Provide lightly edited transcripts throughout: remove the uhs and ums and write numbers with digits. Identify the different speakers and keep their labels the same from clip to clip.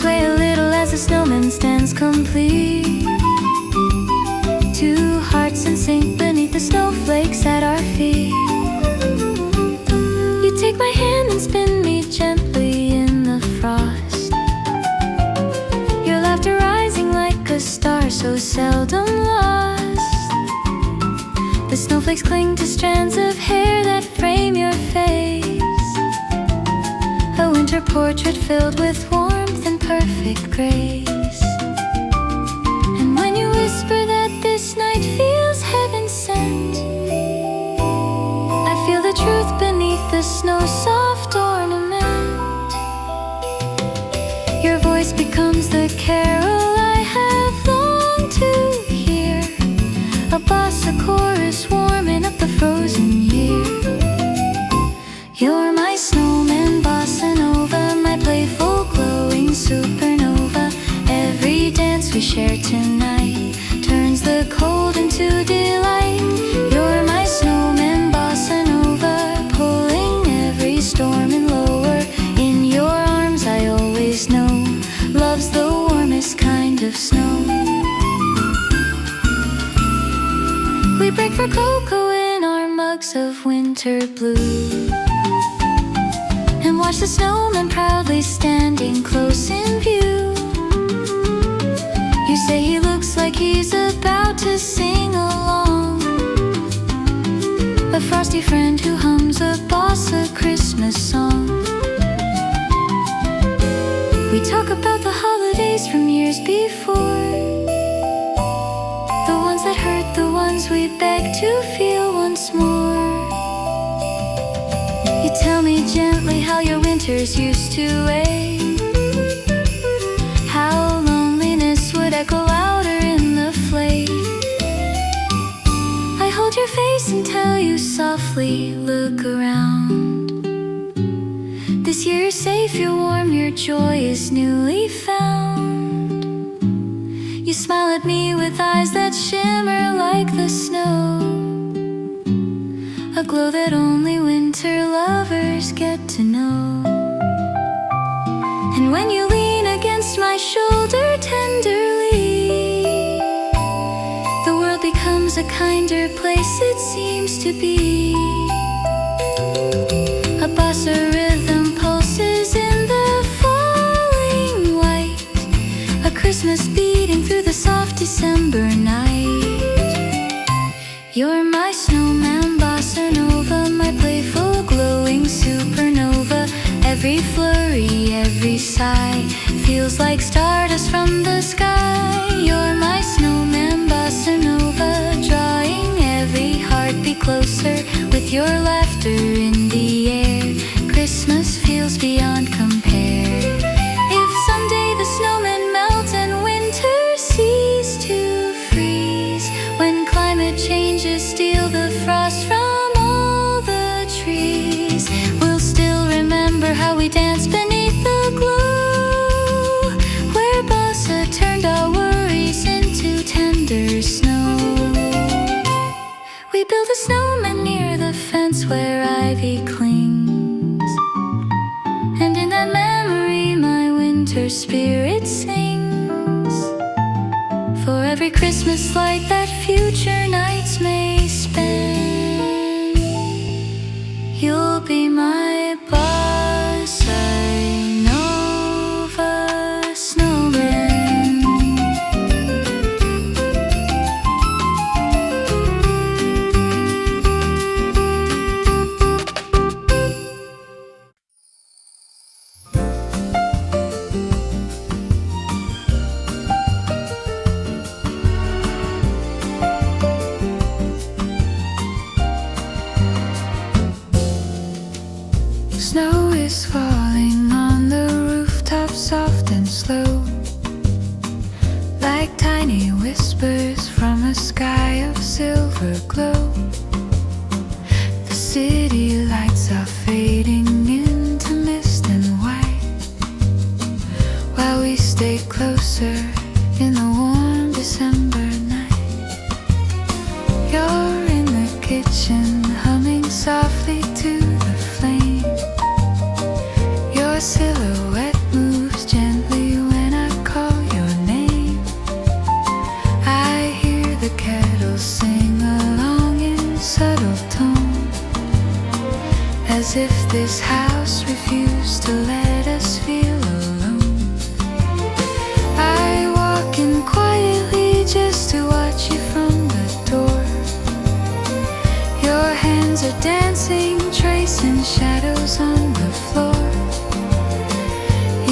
Speaker 1: sway a little as the snowman stands complete. Two hearts in sync beneath the snowflakes at our feet. You take my hand and spin me gently in the frost. Your laughter rising like a star so seldom lost. The snowflakes cling to strands of hair that frame your face. A winter portrait filled with warmth and perfect grace. And when you whisper that this night feels heaven sent, I feel the truth beneath the snow's soft ornament. Your voice becomes the carol I have longed to hear, a bossa chorus warming up the frozen year. You're my snowman, bossa nova, my playful glowing supernova. Every dance we share tonight turns the cold into delight. You're my snowman, bossa nova, pulling every storm and lower. In your arms I always know love's the warmest kind of snow. We break for cocoa in our mugs of winter blue, and watch the snowman proudly standing close in view. You say he looks like he's about to sing along, a frosty friend who hums a bossa Christmas song. We talk about the holidays from years before, the ones that hurt, the ones we beg to feel once more. You tell me gently how your winters used to ache, how loneliness would echo louder in the flake. I hold your face and tell you softly, look around. This year you're safe, you're warm, your joy is newly found. You smile at me with eyes that shimmer like the snow, a glow that only winter lovers get to know. And when you lean against my shoulder tenderly, the world becomes a kinder place, it seems to be. A bossa rhythm pulses in the falling white, a Christmas beating through the soft December night. You're my snowman, bossa nova, my playful glowing supernova. Every flurry, every sigh feels like stardust from the sky. You're my snowman, bossa nova, drawing every heartbeat closer. With your laughter in the air, Christmas feels beyond compare. If someday the snowmen melt and winter cease to freeze, when climate changes steal the frost from all the trees, we'll still remember how we danced beneath the glow, where bossa turned our worries into tender snow. We built a snowman near the fence where ivy clings, and in that memory my winter spirit sings. For every Christmas light that future nights may spend, you'll be my bossa nova snowman. Snow is falling on the rooftop, soft and slow, like tiny whispers from a sky of silver glow. The city lights are fading into mist and white, while we stay closer in the warm December night. You're in the kitchen, humming softly to the flame. Your silhouette moves gently when this house refused to let us feel alone. I walk in quietly just to watch you from the door. Your hands are dancing, tracing shadows on the floor.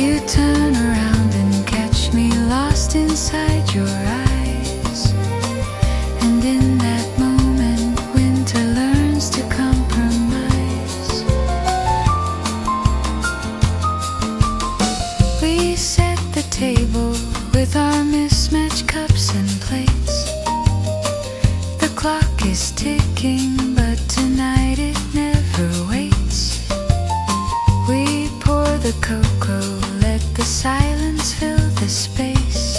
Speaker 1: You turn around and catch me lost inside your eyes. And in that moment, winter learns to compromise. We set the table with our mismatched cups and plates. The clock is ticking, but tonight it never waits. We pour the cocoa, let the silence fill the space.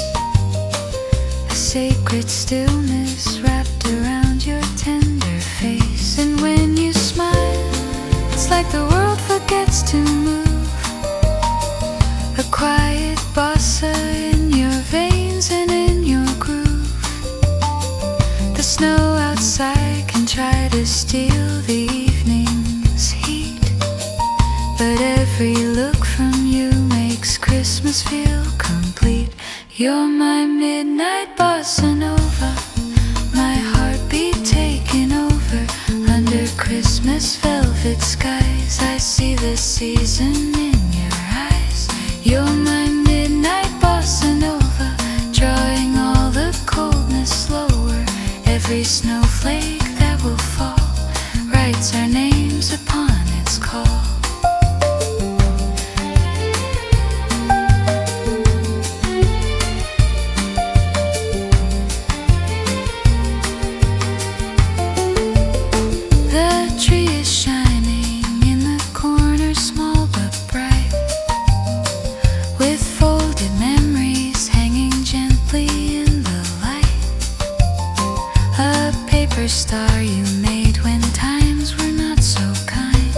Speaker 1: A sacred stillness wrapped around your tender face. And when you smile, it's like the world forgets to move. A quiet bossa in your veins and in your groove. The snow outside can try to steal the evening's heat, but every look from you makes Christmas feel complete. You're my midnight bossa nova, my heartbeat taking over. Under Christmas velvet skies, I see the season in your eyes. You're my midnight bossa nova, drawing all the coldness slower. Every snowflake that will fall writes our names upon its call. The tree is shining in the corner, small but bright, with folded memories hanging gently in the light. A paper star you made when times were not so kind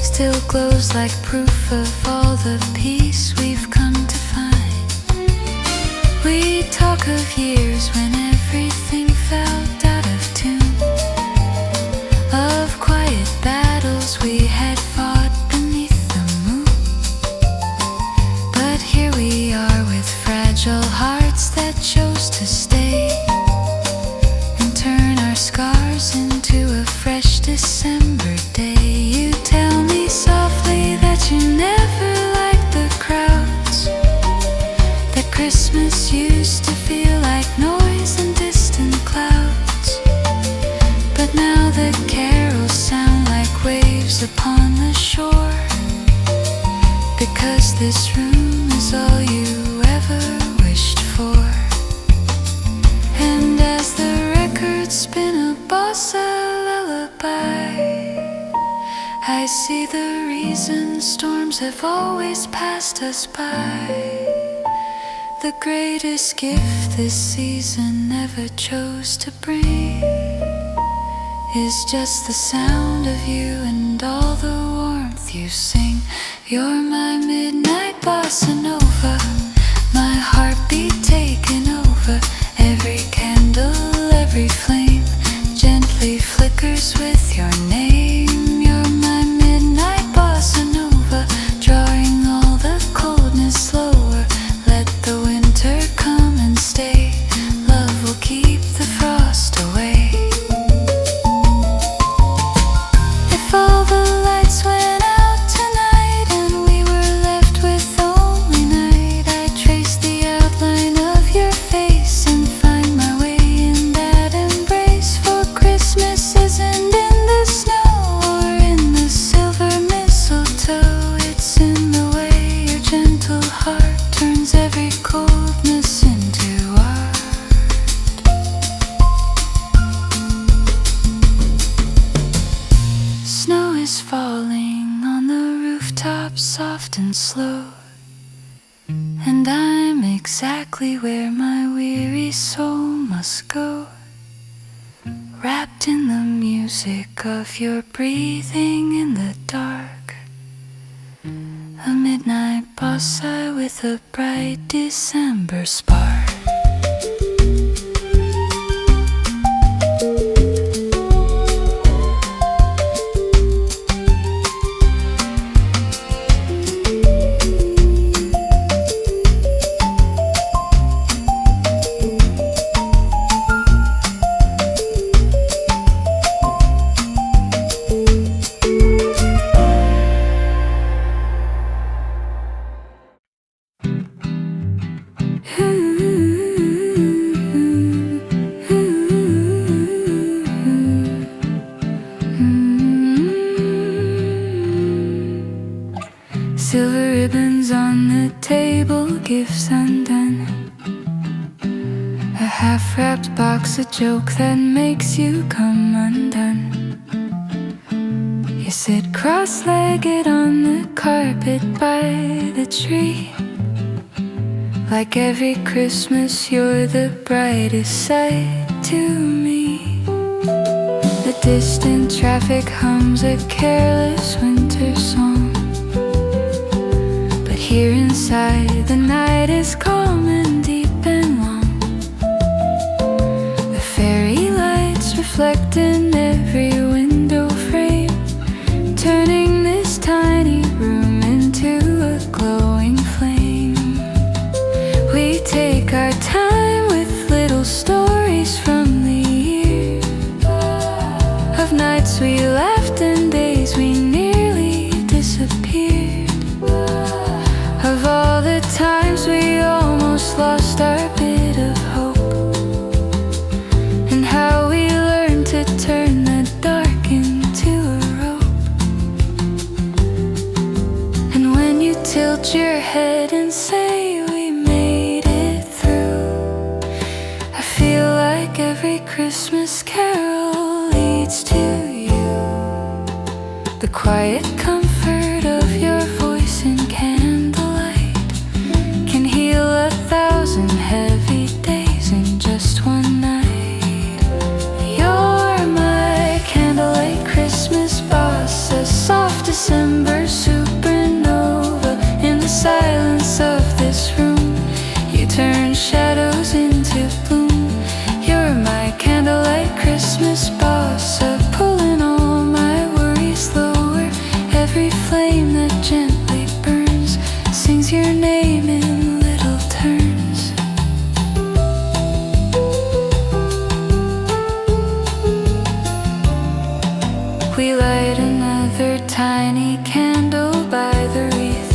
Speaker 1: still glows like proof of all the peace we've come to find. We talk of years when everything felt out of tune, of quiet battles we had fought beneath the moon. But here we are with fragile hearts that chose to stay and turn our scars into a fresh December day. You tell me softly that you never liked the crowds, that Christmas used to feel like noise and distant clouds. But now the carols sound like waves upon the shore, because this room is all you ever wished for. And as the records spin a bossa lullaby, I see the reason storms have always passed us by. The greatest gift this season ever chose to bring is just the sound of you and all the warmth you sing. You're my midnight bossa nova, my heartbeat taking over. Every candle, every flame gently flickers with your name. You're my midnight bossa nova, drawing all the coldness slower. Let the winter come and stay, love will keep the frost away. If all the lights went out tonight and we were left with only night, I'd trace the outline of your face and find my way in that embrace. For Christmas isn't in the snow or in the silver mistletoe, it's in the way your gentle heart turns every coldness into art. Snow is falling on the rooftops, soft and slow, and I'm exactly where my weary soul must go, wrapped in the music of your breathing in the dark. A midnight bossa with a bright December spark. Silver ribbons on the table, gifts undone. A half-wrapped box, a joke that makes you come undone. You sit cross-legged on the carpet by the tree. Like every Christmas, you're the brightest sight to me. The distant traffic hums a careless winter song, but here inside the night is calm and deep and long. The fairy lights reflect in every window frame, turning this tiny room into a glowing flame. We take our time with little stories from the year, of nights we laughed and days we nearly disappeared, of all the times we almost lost our bit of hope, and how we learned to turn the dark into a rope. And when you tilt your head and say we made it through, I feel like every Christmas carol leads to you. The quiet comfort of your voice in candlelight can heal 1,000 heavy days in just one night. You're my candlelight Christmas boss, a soft December supernova. In the silence of this room, you turn shadows into bloom. You're my candlelight Christmas boss, pulling all my worries lower. Every flame that gently burns sings your name in little turns. We light another tiny candle by the wreath,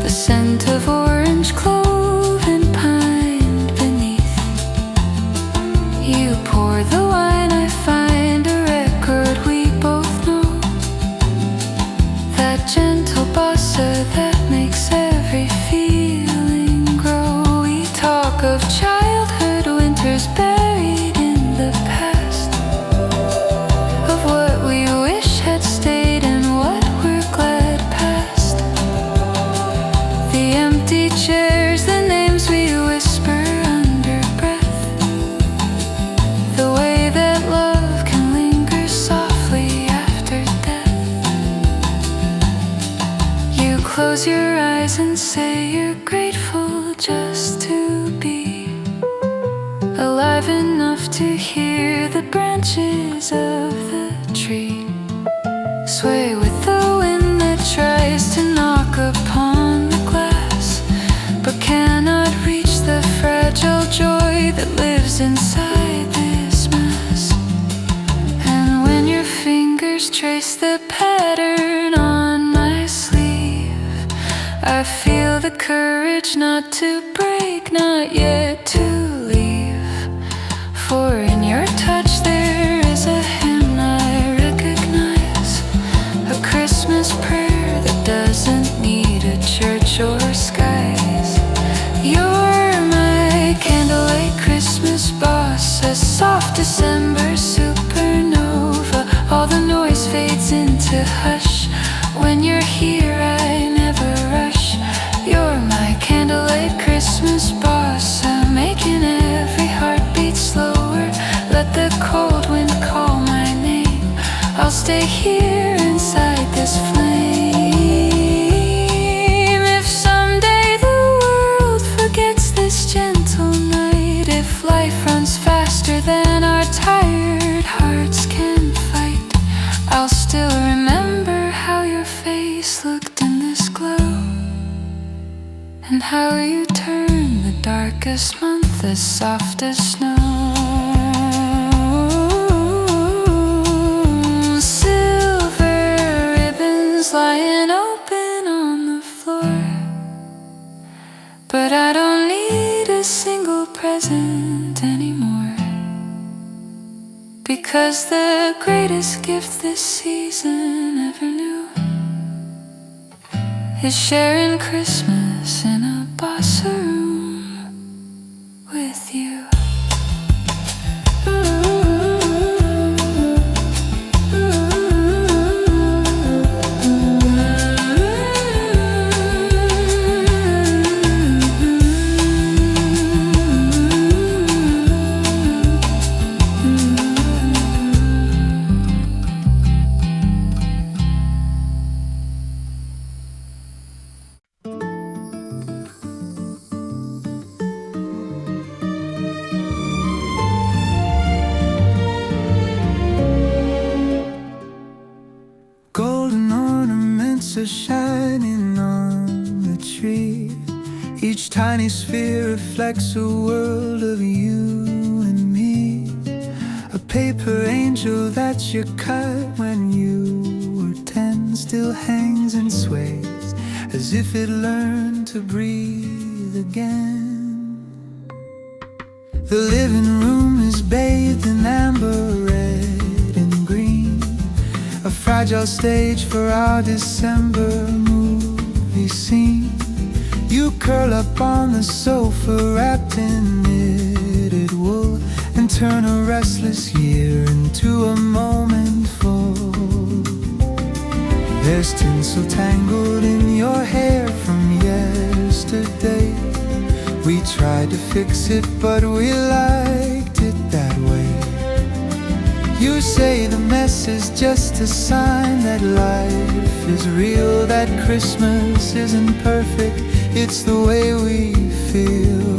Speaker 1: the scent of orange, clove, and pine beneath. You pour the wine, I find a record we both know, that gentle bossa that makes every feeling grow. We talk of childhood, winters buried in the past, of what we wish had stayed and what we're glad past. The empty chairs, the names we whisper under breath, the way that love can linger softly after death. You close your eyes and say you're grateful just to be alive enough to hear the branches of the tree sway with the wind that tries to knock upon the glass, but cannot reach the fragile joy that lives inside this mess. And when your fingers trace the pattern on my sleeve, I feel the courage not to break, not yet to leave. For in your touch there is a hymn I recognize, a Christmas prayer that doesn't need a church or skies. You're my candlelight Christmas boss, a soft December supernova. All the noise fades into hush. When you're here I never rush. You're my candlelight Christmas boss, making every heartbeat slower. Let the cold wind call my name, I'll stay here inside this flame. If someday the world forgets this gentle night, if life runs faster than our tired hearts can fight, I'll still remember how your face looked in this glow, and how you turned the darkest month as soft as snow. Silver ribbons lying open on the floor, but I don't need a single present anymore, because the greatest gift this season ever knew is sharing Christmas in a bossa room with you.
Speaker 2: Golden ornaments are shining on the tree. Each tiny sphere reflects a world of you and me. A paper angel that you cut when you were 10 still hangs and sways as if it learned to breathe again. The living room is bathed in amber, red and green, a fragile stage for our December movie scene. You curl up on the sofa wrapped in knitted wool and turn a restless year into a moment full. There's tinsel tangled in your hair from yesterday. We tried to fix it, but we liked it that way. You say the mess is just a sign that life is real, that Christmas isn't perfect, it's the way we feel.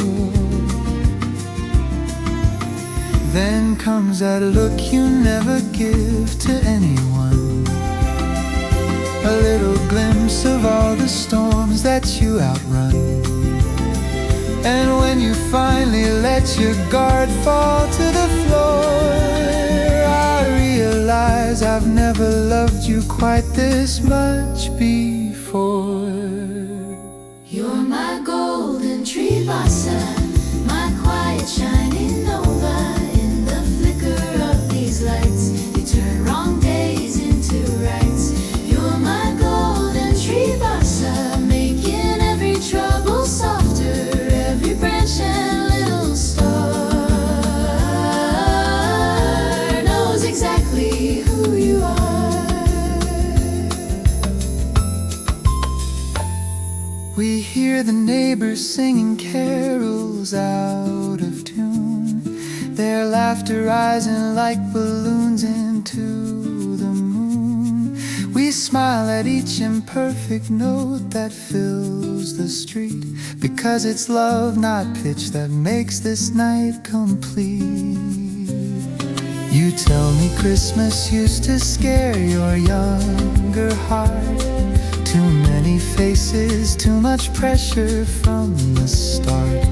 Speaker 2: Then comes that look you never give to anyone, a little glimpse of all the storms that you outrun. And when you finally let your guard fall to the floor, I realize I've never loved you quite this much before.
Speaker 1: You're my golden tree bossa, my quiet shining nova. In the flicker of these lights, you turn wrong days into rights. You're my golden tree bossa, making every trouble softer, every branch and little star knows exactly who you are.
Speaker 2: We hear the neighbors singing carols out of tune, their laughter rising like balloons into the moon. We smile at each imperfect note that fills the street, because it's love, not pitch, that makes this night complete. You tell me Christmas used to scare your younger heart. Too many faces, too much pressure from the start.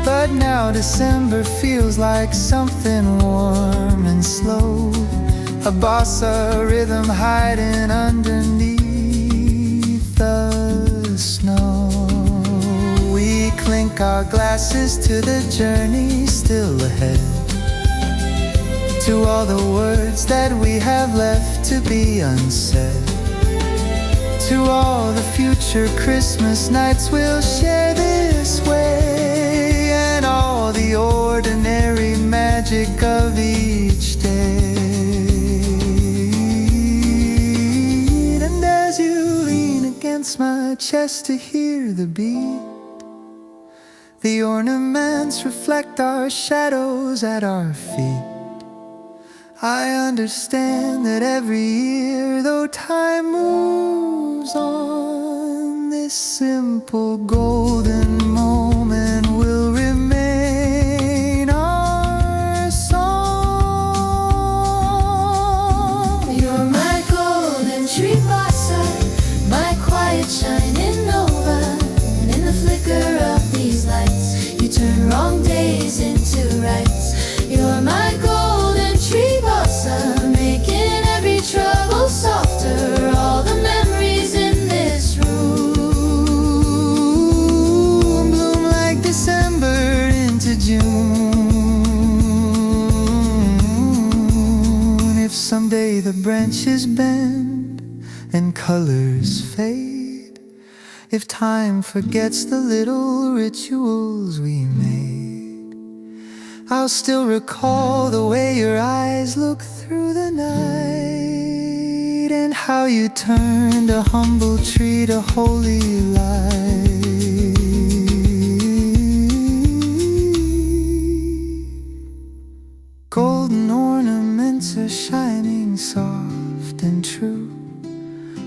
Speaker 2: But now December feels like something warm and slow, a bossa rhythm hiding underneath the snow. We clink our glasses to the journey still ahead, to all the words that we have left to be unsaid, to all the future Christmas nights we'll share this way, and all the ordinary magic of each day. And as you lean against my chest to hear the beat, the ornaments reflect our shadows at our feet. I understand that every year, though time moves on, this simple golden moment will remain our song.
Speaker 1: You're my golden tree bossa, my quiet shining nova. And in the flicker of these lights, you turn wrong days into rights. You're my golden tree bossa, making every trouble softer, all the memories in this room
Speaker 2: bloom like December into June. If someday the branches bend and colors fade, if time forgets the little rituals we made. I'll still recall the way your eyes look through the night, and how you turned a humble tree to holy light. Golden ornaments are shining soft and true,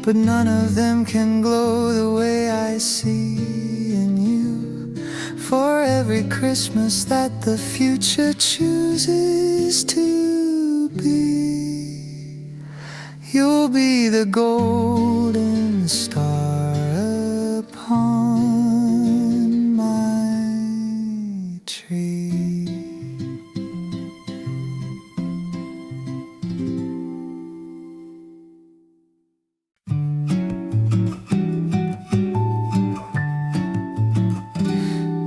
Speaker 2: but none of them can glow the way I see in you. For every Christmas that the future chooses to be, you'll be the golden star upon my tree.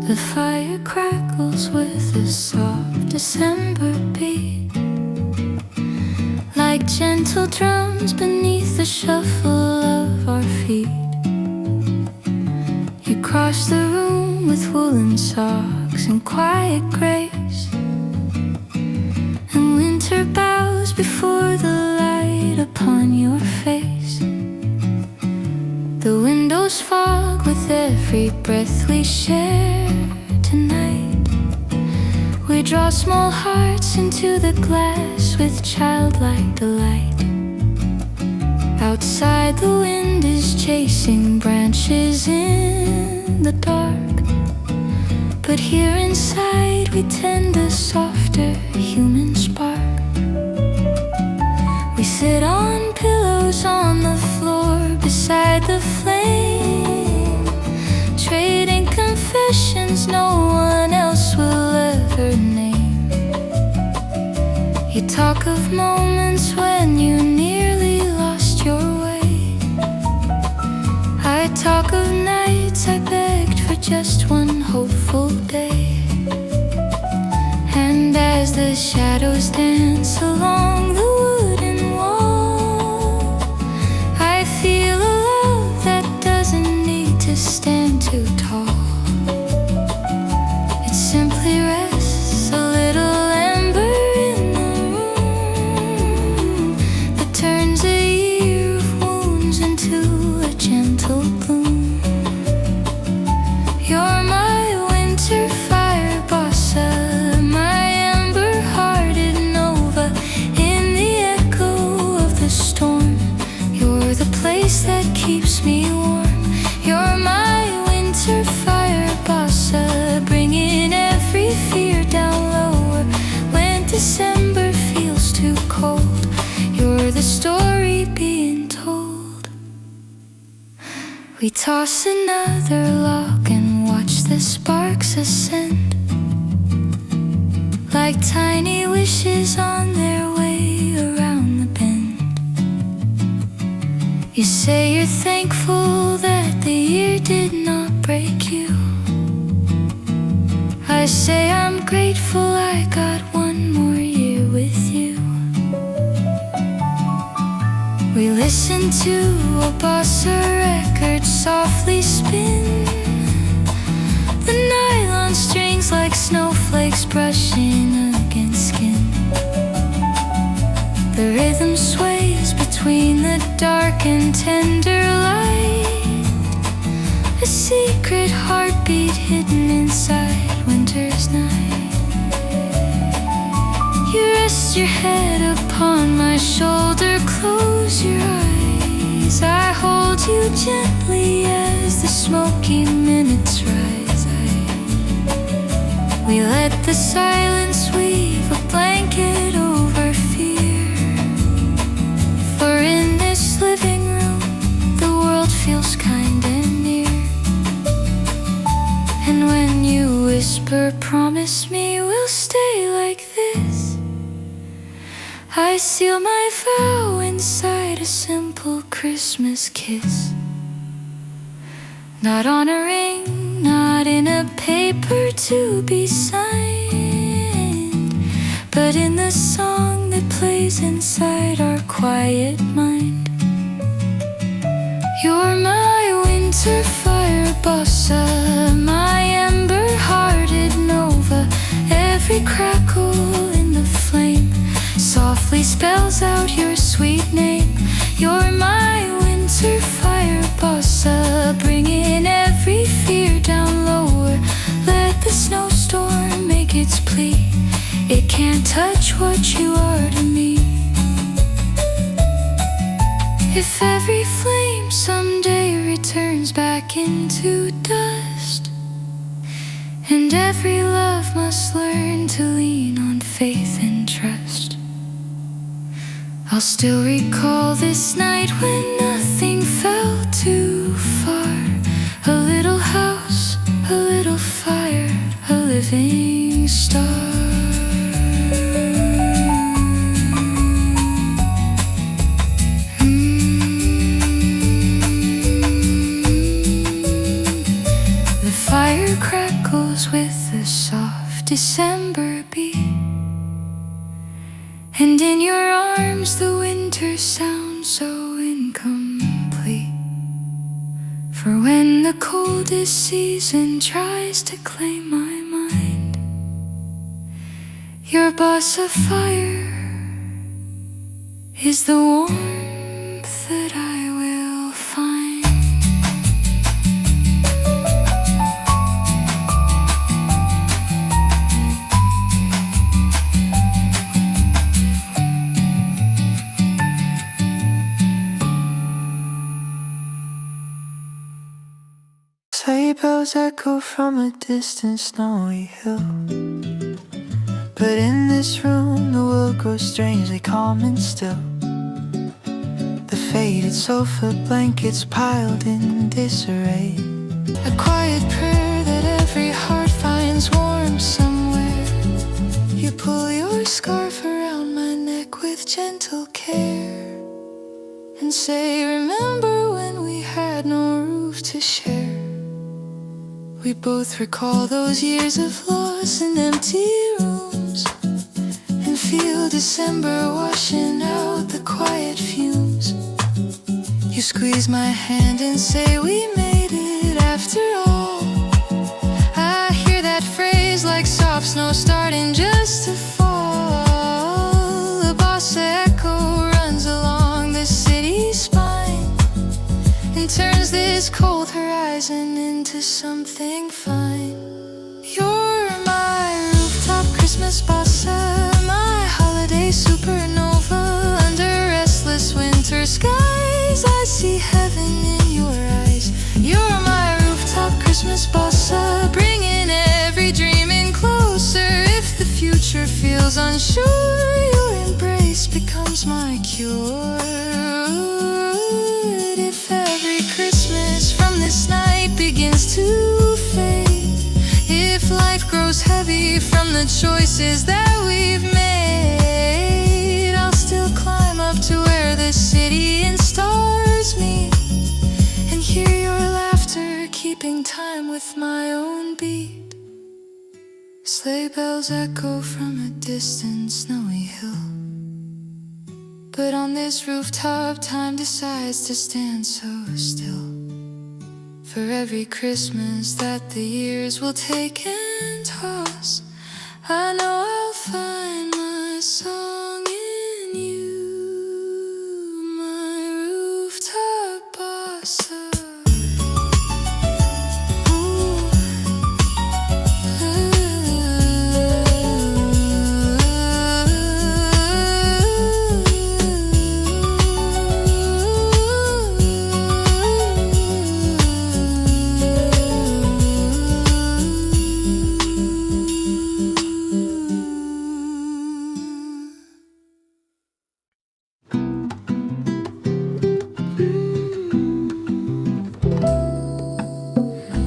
Speaker 1: The fire crackles with a soft December beat, like gentle drums beneath the shuffle of our feet. You cross the room with woolen socks and quiet grace, and winter bows before the light upon your face. The windows fog with every breath we share tonight. We draw small hearts into the glass with childlike delight. Outside the wind is chasing branches in the dark, but here inside we tend a softer human spark. We sit on pillows on the floor beside the flame, trading confessions no one else will ever name. You talk of moments when you nearly lost your way. I talk of nights I begged for just one hopeful day. And as the shadows dance along the wooden wall, I feel a love that doesn't need to stand too tall. It simply rests, a little ember in the room, that turns a year of wounds into a gentle bloom. You're my winter fire bossa, my amber-hearted nova in the echo of the storm. You're the place that keeps me warm. You're my winter fire bossa, bringing every fear down lower when December feels too cold. You're the story being told. We toss another log and watch the sparks ascend, like tiny wishes on their way around the bend. You say you're thankful that the year did not break you. I say I'm grateful I got one more year with you. We listen to a bossa record softly spin, the nylon strings like snowflakes brushing against skin. The rhythm sways between the dark and tender light, a secret heartbeat hidden inside winter's night. You rest your head upon my shoulder, close your eyes. I hold you gently as the smoky minutes rise. We let the silence weave a blanket over fear, for in this living room the world feels kind and near. And when you whisper, promise me we'll stay like this, I seal my vow inside a simple Christmas kiss. Not on a ring, not in a paper to be signed, but in the song that plays inside our quiet mind. You're my winter fire bossa, my ember-hearted Nova. Every crackle in the flame softly spells out your sweet name. You're my winter fire, bossa, bringing every fear down lower. Let the snowstorm make its plea. It can't touch what you are to me. If every flame someday returns back into dust, and every love must learn to lean on faith and trust, I'll still recall this night when nothing fell too far. A little house, a little fire, a living star. The fire crackles with a soft December beat, and in your arms the winter sounds so incomplete. For when the coldest season tries to claim my mind, your bossa fire is the warmth that I will find.
Speaker 2: Sleigh bells echo from a distant snowy hill, but in this room the world grows strangely calm and still. The faded sofa blankets piled in disarray, a quiet prayer that every heart finds warm somewhere. You pull your scarf around my neck with gentle care, and say, remember when we had no roof to share. We both recall those years of loss and empty rooms, and feel December washing out the quiet fumes. You squeeze my hand and say we made it after all. I hear that phrase like soft snow starting just to fall. A bossa echo runs along the city's spine and turns this cold horizon into something fine. You're my rooftop Christmas bossa, my holiday supernova. Under restless winter skies, I see heaven in your eyes. You're my rooftop Christmas bossa, bringing every dream in closer. If the future feels unsure, your embrace becomes my cure. If every Christmas from this night begins to fade, if life grows heavy from the choices that we've made, I'll still climb up to where the city and stars meet, and hear your laughter keeping time with my own beat. Sleigh bells echo from a distant snowy hill, but on this rooftop time decides to stand so still. For every Christmas that the years will take and toss, I know I'll find my song in you, my rooftop bossa.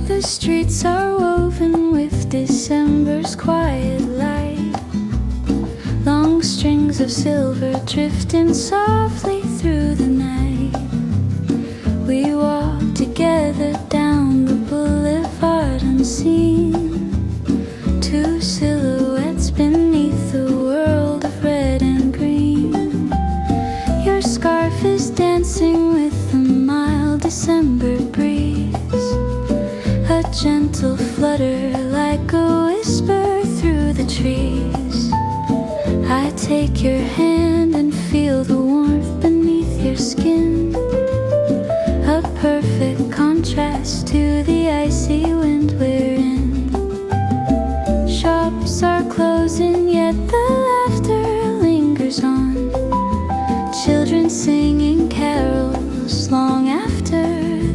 Speaker 1: The streets are woven with December's quiet light, long strings of silver drifting softly through the night. We walk together down the boulevard unseen, two silhouettes beneath the world of red and green. Your scarf is dancing with the mild December breeze, gentle flutter like a whisper through the trees. I take your hand and feel the warmth beneath your skin, a perfect contrast to the icy wind we're in. Shops are closing, yet the laughter lingers on. Children singing carols long after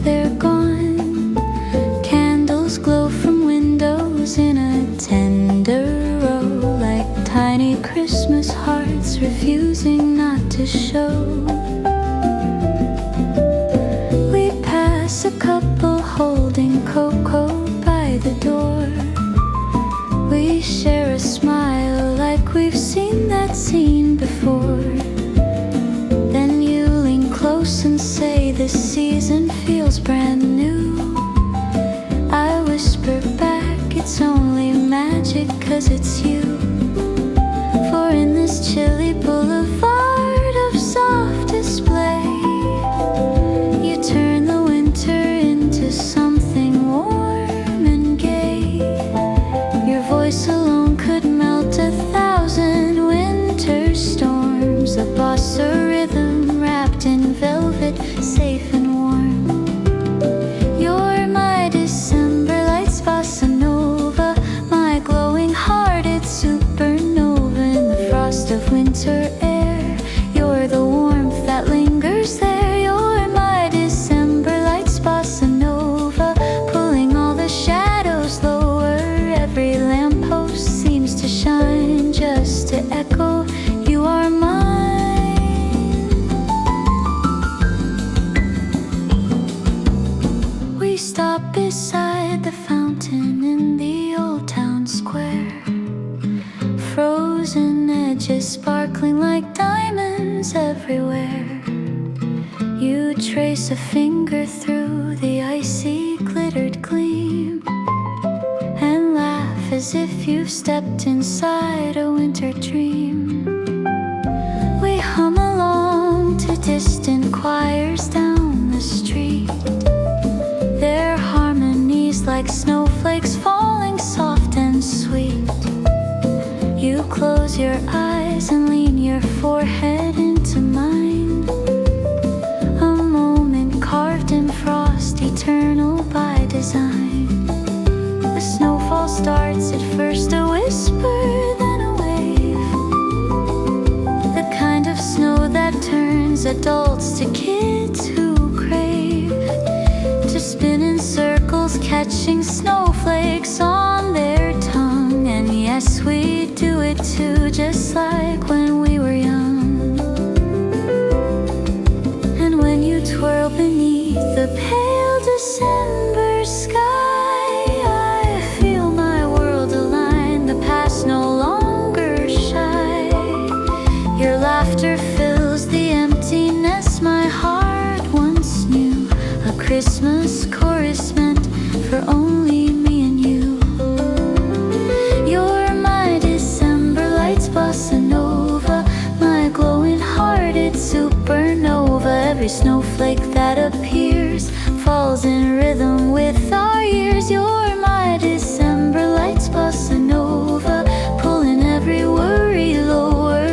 Speaker 1: they're gone. Candles glow from windows in a tender row, like tiny Christmas hearts refusing not to show. We pass a couple holding cocoa by the door. We share a smile like we've seen that scene before. Then you lean close and say this season feels brand new. I whisper back, it's only magic 'cause it's you. For in this chilly boulevard of soft display, you turn the winter into something warm and gay. Your voice alone could melt 1,000 winter storms. A bossa rhythm wrapped in velvet, safe and warm. You're my December lights, Bossa Nova, my glowing hearted supernova in the frost of winter air. You're the warmth that lingers there. You're my December lights, Bossa Nova, pulling all the shadows lower. Every lamppost seems to shine just to echo, you are mine. We stop beside the fountain in the old town square, frozen edges sparkling like diamonds everywhere. You trace a finger through the icy glittered gleam and laugh as if you've stepped inside a winter dream. We hum along to distant choirs down the street, their harmonies like snowflakes falling soft and sweet. You close your eyes and lean your forehead into mine, a moment carved in frost, eternal by design. The snowfall starts at first a whisper, then a wave, the kind of snow that turns adults to kids who crave to spin in circles, catching snowflakes on their tongue. And yes, we do it too, just like when we were young. And when you twirl beneath the pale December sky, I feel my world align, the past no longer shy. Your laughter fills the emptiness my heart once knew, a Christmas chorus meant for only me and you. You're my December lights, Bossa Nova, my glowing hearted supernova. Every snowflake that appears falls in rhythm with our years. You're my December lights, Bossa Nova, pulling every worry lower.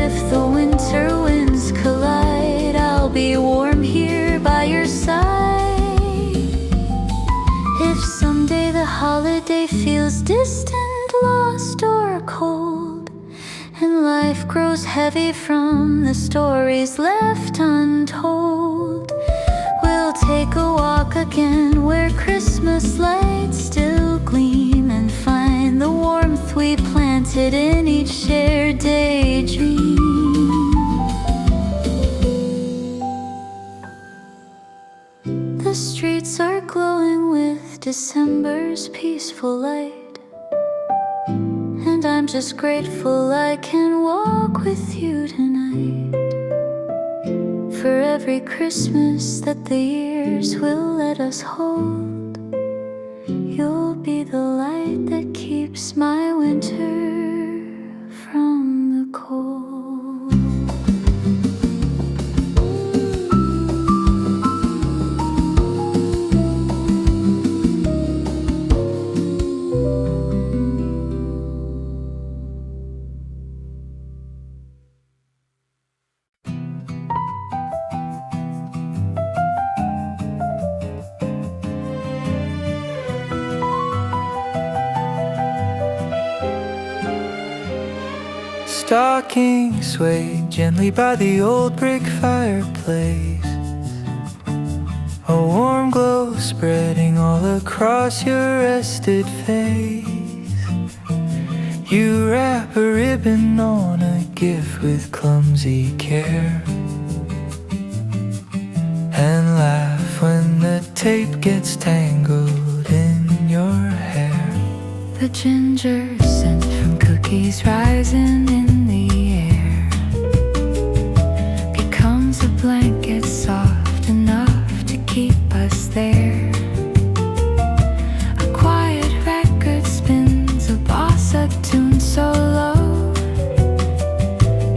Speaker 1: If the winter winds collide, I'll be warm here by your side. If someday the holiday feels distant, lost or cold, and life grows heavy from the stories left untold, we'll take a walk again where Christmas lights still gleam, and find the warmth we planted in each shared daydream. The streets are glowing with December's peaceful light, and I'm just grateful I can walk with you tonight. For every Christmas that the years will let us hold, you'll be the light that keeps my winter from the cold.
Speaker 2: Stockings sway gently by the old brick fireplace, a warm glow spreading all across your rested face. You wrap a ribbon on a gift with clumsy care, and laugh when the tape gets tangled in your hair.
Speaker 1: The ginger scent from cookies rising in the air becomes a blanket soft enough to keep us there. A quiet record spins a bossa tune so low,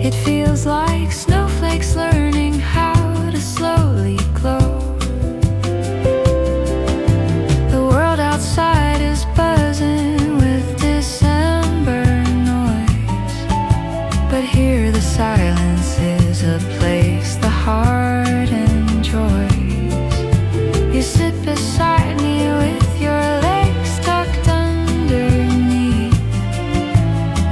Speaker 1: it feels like snowflakes learning how to slowly glow. The world outside is buzzing with December noise, but here the silence is a place the heart enjoys. You sit beside me with your legs tucked underneath,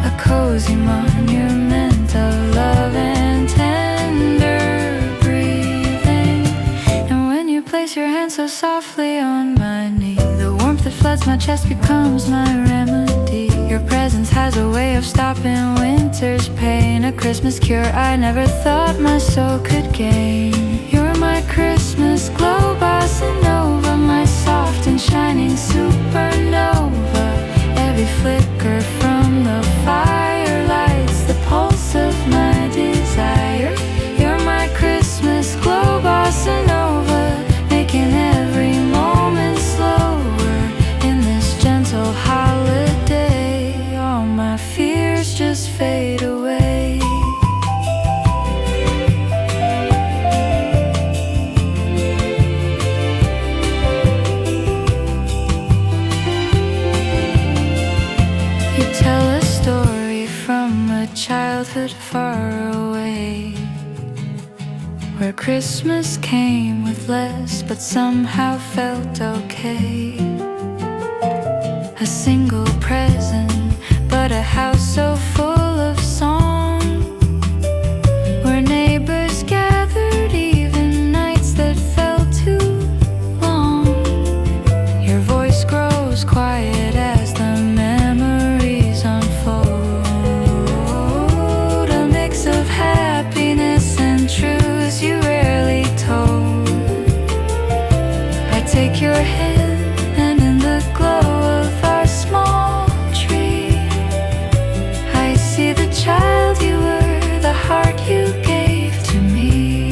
Speaker 1: a cozy monument of love and tender breathing. And when you place your hand so softly on my knee, the warmth that floods my chest becomes my remedy. Your presence has a way of stopping winter's pain, a Christmas cure I never thought my soul could gain. You're my Christmas glow, Bossa Nova, my soft and shining supernova. Every flicker from the fire lights the pulse of my desire. You're my Christmas glow, Bossa Nova, making every moment slower in this gentle holiday. All my fears just fade away. You tell a story from a childhood far away, where Christmas came with less but somehow felt okay. A single present, but a house so full of song, where neighbors gathered even nights that felt too long. Your voice grows quiet as the memories unfold, a mix of happiness and truths you rarely told. I take your hand, and in the glow of our small tree, I see the child you were, the heart you gave to me.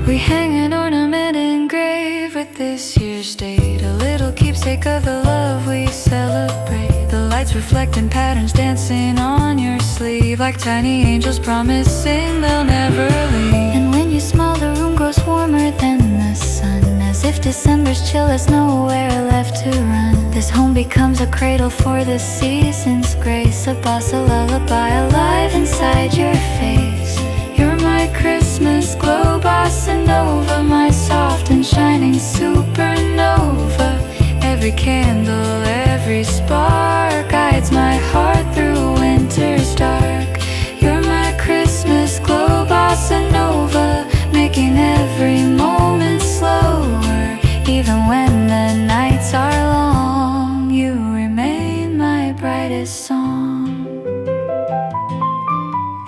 Speaker 1: We hang an ornament engraved with this year's date, a little keepsake of the love we celebrate. The lights reflect in patterns dancing on your sleeve, like tiny angels promising they'll never leave. And when you smile, the room grows warmer than the sun, as if December's chill has nowhere left to run. This home becomes a cradle for the season's grace, a bossa lullaby alive inside your face. You're my Christmas glow, Bossa Nova, my soft and shining supernova. Every candle, every spark guides my heart through winter's dark. You're my Christmas glow, Bossa Nova, making every moment slower. Even when the nights are long, you remain my brightest song.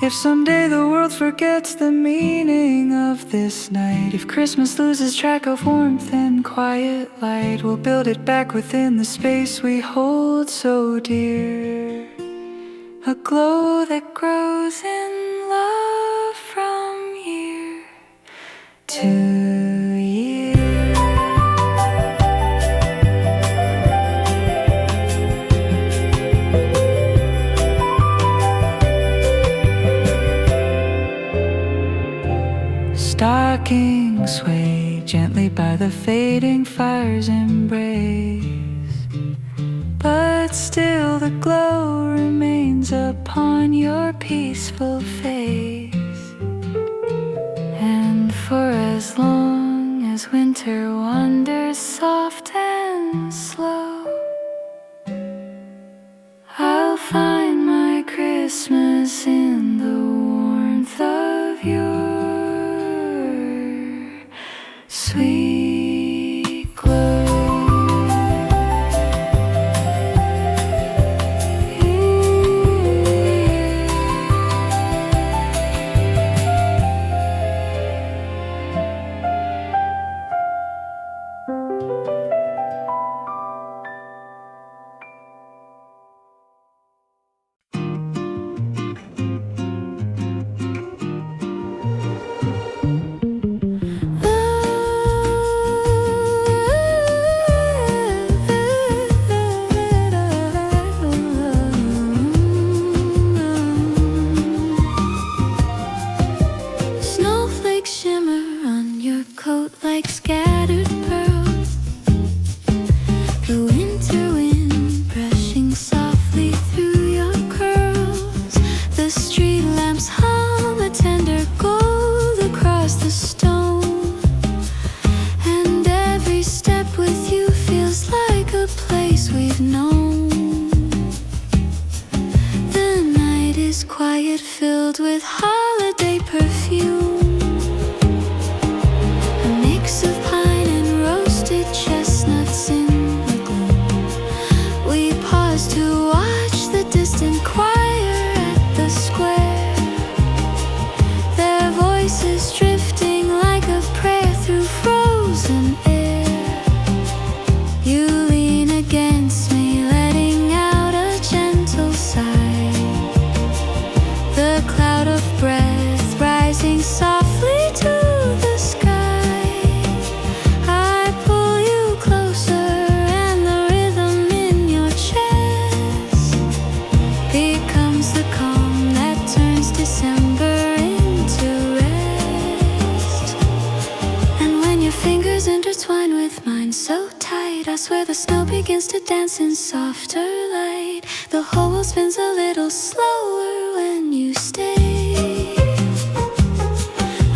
Speaker 2: If someday the world forgets the meaning of this night, if Christmas loses track of warmth and quiet light, we'll build it back within the space we hold so dear, a glow that grows in love from year to year. Stockings sway gently by the fading fire's embrace, but still the glow remains upon your peaceful face. And for as long as winter wanders soft and slow, I'll find my
Speaker 1: sweet glow. Snowflakes shimmer on your coat like scattered pearls. The winter wind brushing softly through your curls. The street lamps hum a tender gold across the stone. And every step with you feels like a place we've known. The night is quiet, filled with holiday perfume. A mix of pine and roasted chestnuts in the gloom. We pause to watch the distant choir at the square. Their voices drifting like a prayer through frozen air. You lean against me, letting out a gentle sigh. The cloud of breath rising softly to the sky. I pull you closer, and the rhythm in your chest becomes the calm that turns December into rest. And when your fingers intertwine with mine so tight, I swear the snow begins to dance in softer light. The whole world spins a little slower when you stay.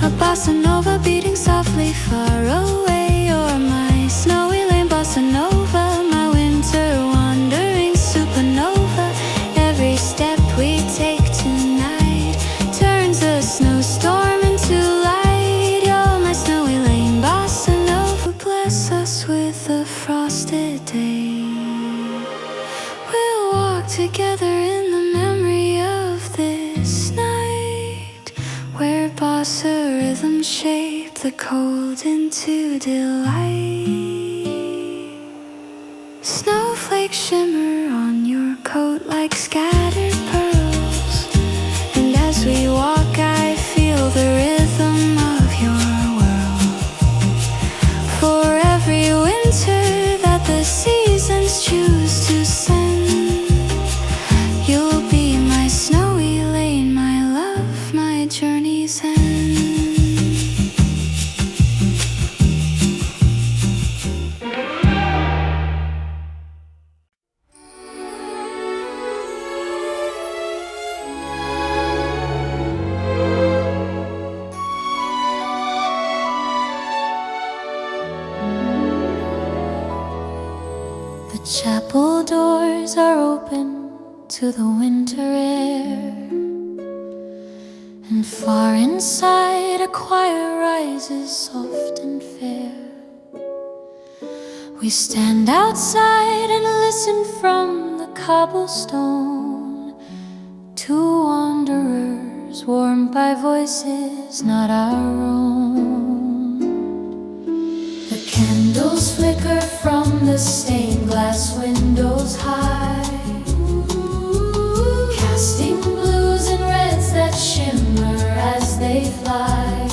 Speaker 1: A bossa nova beating softly far away. You're my snowy lane bossa nova, my winter wandering supernova. Every step we take tonight turns a snowstorm into light. You're my snowy lane bossa nova. Bless us with a frosted day. We'll walk together in the memory of this night, where bossa rhythm shape the cold into delight. Snowflakes shimmer on your coat like scattered pearls. And as we walk, I feel the rhythm of your world. For every winter that the seasons choose to send, you'll be my snowy lane, my love, my journey's end. The chapel doors are open to the winter air, and far inside a choir rises soft and fair. We stand outside and listen from the cobblestone to wanderers warmed by voices not our own. The candles flicker from the stained glass windows high, casting blues and reds that shimmer as they fly.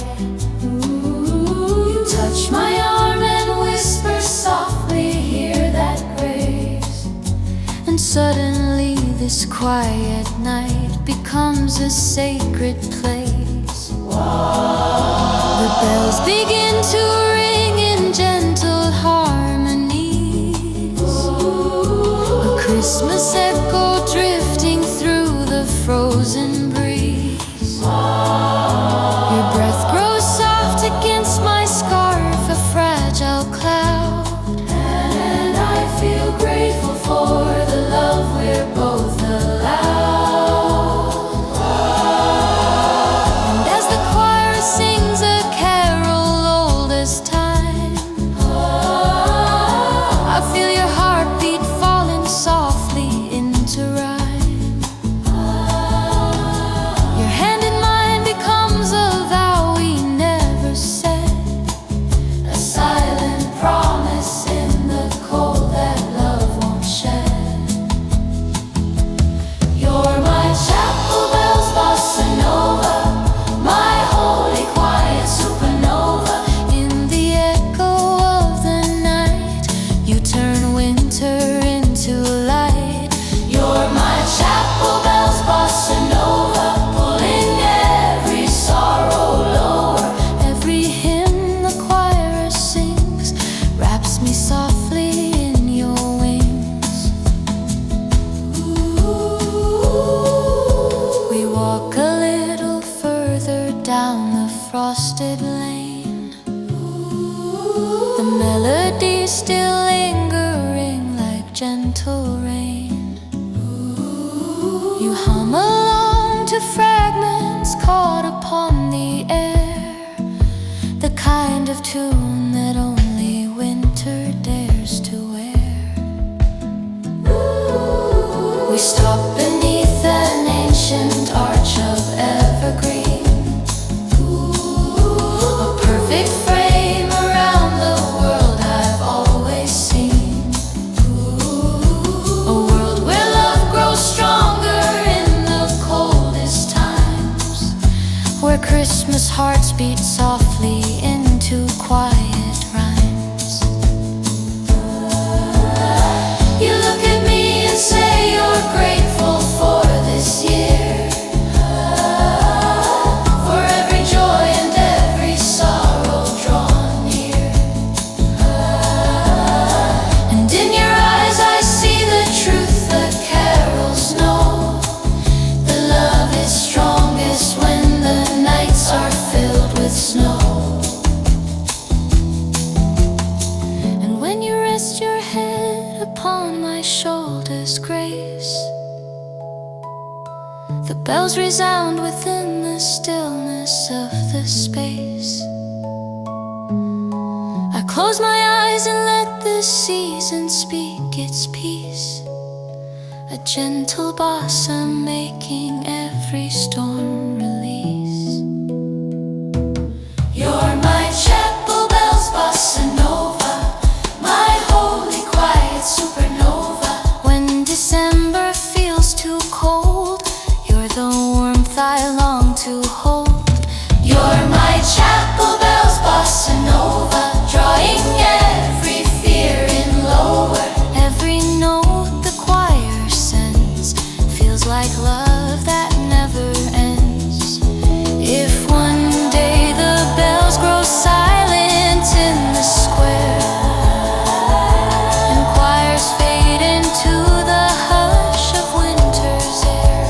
Speaker 1: You touch my arm and whisper softly, hear that grace. And suddenly this quiet night becomes a sacred place. The bells begin to ring in gentle harmonies, a Christmas echo drifting through the frozen breeze. Your breath grows soft against my scarf, a fragile cloud, and I feel grateful for the love we're both allowed. And as the choir sings a carol old as still lingering like gentle rain. You hum along to fragments caught upon the air, the kind of tune that only winter dares to wear. We stop beneath an ancient arch of evergreen, a perfect frame around the world I've always seen. A world where love grows stronger in the coldest times, where Christmas hearts beat softly into quiet rhymes. You look at me and say you're grateful for this year, for every joy and every sorrow drawn near. And in your eyes I see the truth that carols know, that love is strongest when the nights are filled with snow. And when you rest your head upon my shoulders, Grace, the bells resound within the stillness of the space. I close my eyes and let the season speak its peace, a gentle bossa making every storm release. You're my chapel bells, bossa nova, my holy quiet supernova. When December feels too cold, you're the warmth I long to hold. You're my chapel bells, bossa nova, drawing every fear in lower. Every note the choir sends feels like love that never ends. If one day the bells grow silent in the square, and choirs fade into the hush of winter's air,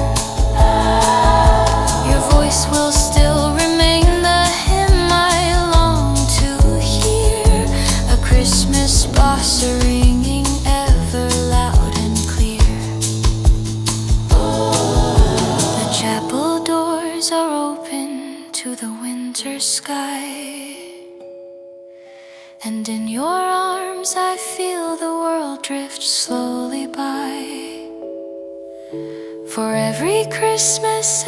Speaker 1: your voice will still remain the hymn I long to hear, a Christmas bossa ringing ever loud and clear. The chapel doors are open to the winter sky, and in your arms I feel the world drift slowly by. For every Christmas